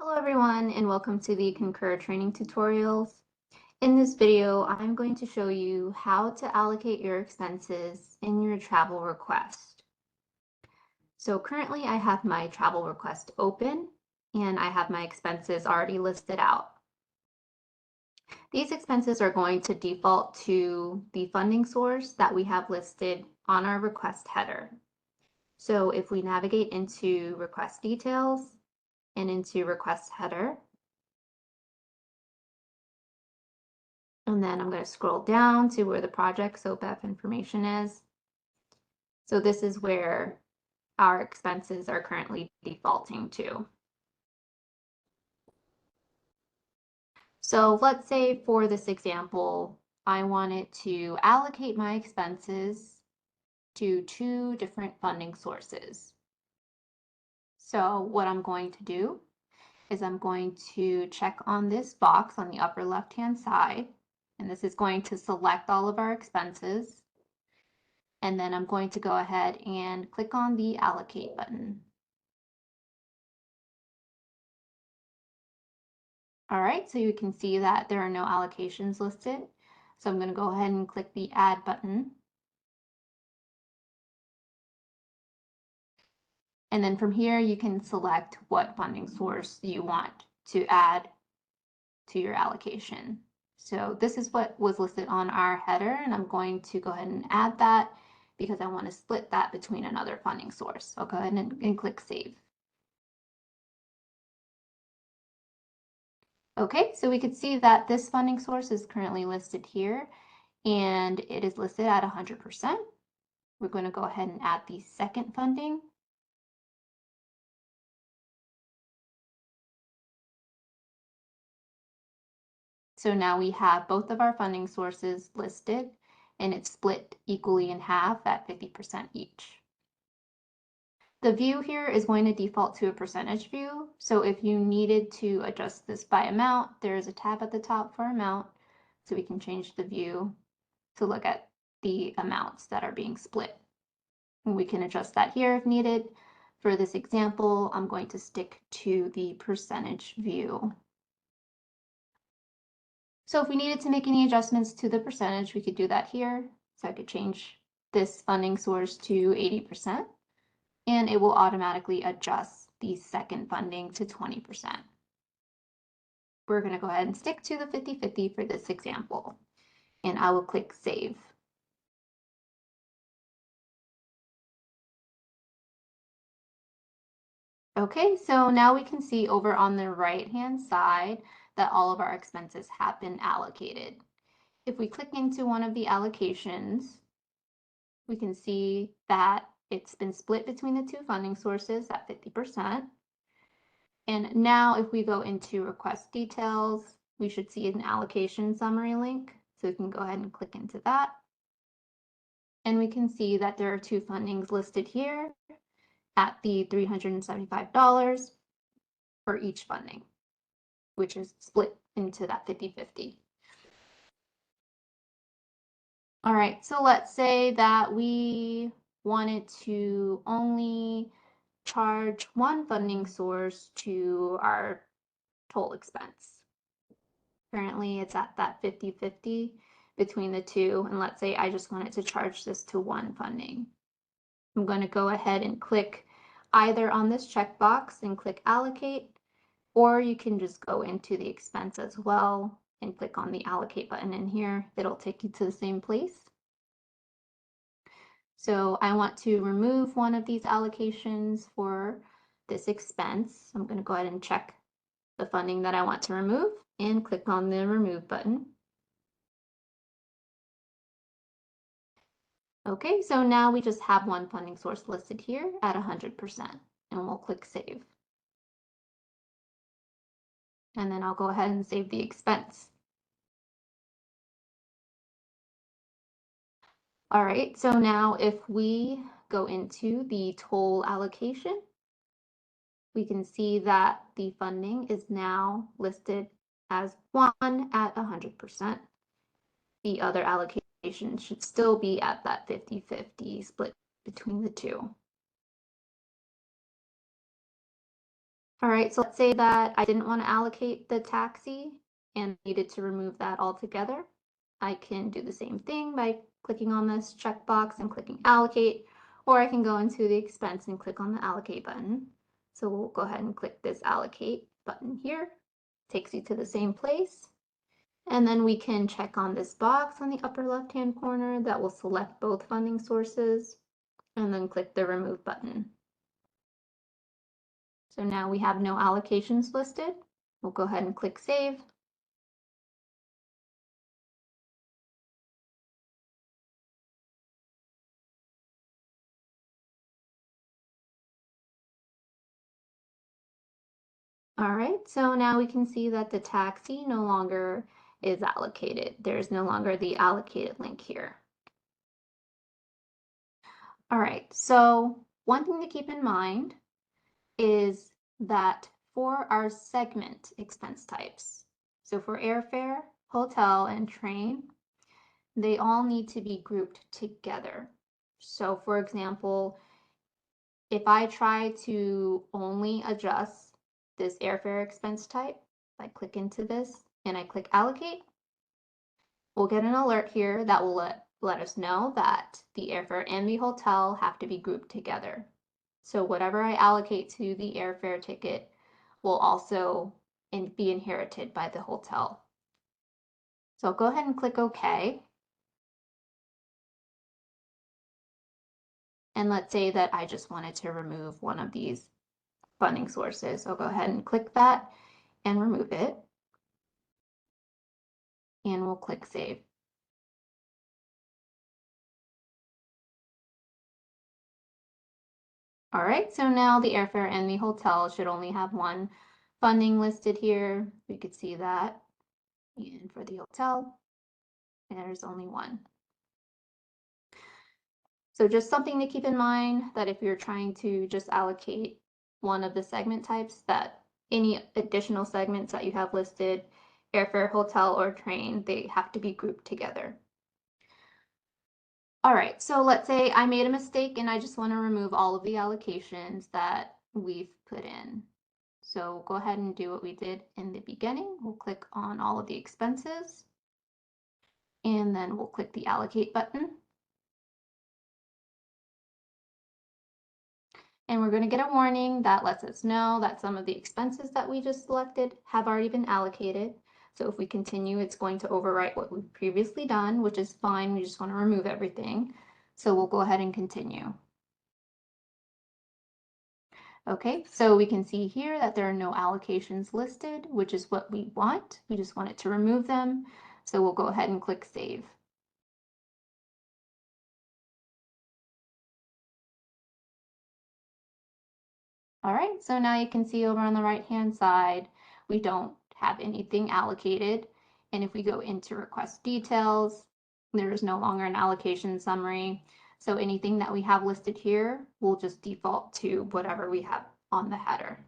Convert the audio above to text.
Hello everyone and welcome to the Concur training tutorials. In this video, I'm going to show you how to allocate your expenses in your travel request. So currently I have my travel request open and I have my expenses already listed out. These expenses are going to default to the funding source that we have listed on our request header. So if we navigate into request details and into request header, and then I'm going to scroll down to where the project SOPF information is. So this is where our expenses are currently defaulting to. So let's say for this example, I wanted to allocate my expenses to two different funding sources. So what I'm going to do is I'm going to check on this box on the upper left-hand side, and this is going to select all of our expenses. And then I'm going to go ahead and click on the allocate button. All right, so you can see that there are no allocations listed. So I'm going to go ahead and click the add button. And then from here, you can select what funding source you want to add to your allocation. So this is what was listed on our header, and I'm going to go ahead and add that because I want to split that between another funding source. I'll go ahead and click save. Okay, so we could see that this funding source is currently listed here, and it is listed at 100%. We're going to go ahead and add the second funding. So now we have both of our funding sources listed, and it's split equally in half at 50% each. The view here is going to default to a percentage view. So if you needed to adjust this by amount, there is a tab at the top for amount. So we can change the view to look at the amounts that are being split. And we can adjust that here if needed. For this example, I'm going to stick to the percentage view. So if we needed to make any adjustments to the percentage, we could do that here. So I could change this funding source to 80%, and it will automatically adjust the second funding to 20%. We're going to go ahead and stick to the 50-50 for this example, and I will click save. Okay, so now we can see over on the right-hand side that all of our expenses have been allocated. If we click into one of the allocations, we can see that it's been split between the two funding sources at 50%. And now if we go into request details, we should see an allocation summary link. So we can go ahead and click into that. And we can see that there are two fundings listed here at the $375 for each funding, which is split into that 50-50. All right, so let's say that we wanted to only charge one funding source to our toll expense. Currently, it's at that 50-50 between the two, and let's say I just wanted to charge this to one funding. I'm going to go ahead and click either on this checkbox and click allocate, or you can just go into the expense as well and click on the allocate button in here. It'll take you to the same place. So I want to remove one of these allocations for this expense. I'm going to go ahead and check the funding that I want to remove and click on the remove button. Okay, so now we just have one funding source listed here at 100%, and we'll click save. And then I'll go ahead and save the expense. All right, so now if we go into the toll allocation, we can see that the funding is now listed as 1 at 100%. The other allocation should still be at that 50-50 split between the two. All right, so let's say that I didn't want to allocate the taxi and needed to remove that altogether. I can do the same thing by clicking on this checkbox and clicking allocate, or I can go into the expense and click on the allocate button. So we'll go ahead and click this allocate button here. Takes you to the same place. And then we can check on this box on the upper left-hand corner that will select both funding sources, and then click the remove button. So now we have no allocations listed. We'll go ahead and click save. All right, so now we can see that the taxi no longer is allocated. There's no longer the allocated link here. All right, so one thing to keep in mind is that for our segment expense types, so for airfare, hotel, and train, they all need to be grouped together. So for example, if I try to only adjust this airfare expense type, I click into this and I click allocate, we'll get an alert here that will let us know that the airfare and the hotel have to be grouped together. So whatever I allocate to the airfare ticket will also be inherited by the hotel. So I'll go ahead and click OK. And let's say that I just wanted to remove one of these funding sources. I'll go ahead and click that and remove it. And we'll click save. All right, so now the airfare and the hotel should only have one funding listed here. We could see that. And for the hotel, there's only one. So just something to keep in mind that if you're trying to just allocate one of the segment types, that any additional segments that you have listed, airfare, hotel, or train, they have to be grouped together. All right, so let's say I made a mistake and I just want to remove all of the allocations that we've put in. So go ahead and do what we did in the beginning. We'll click on all of the expenses, and then we'll click the allocate button. And we're going to get a warning that lets us know that some of the expenses that we just selected have already been allocated. So if we continue, it's going to overwrite what we've previously done, which is fine. We just want to remove everything. So we'll go ahead and continue. Okay, so we can see here that there are no allocations listed, which is what we want. We just want it to remove them. So we'll go ahead and click save. All right, so now you can see over on the right-hand side, we don't have anything allocated. And if we go into request details, there is no longer an allocation summary. So anything that we have listed here will just default to whatever we have on the header.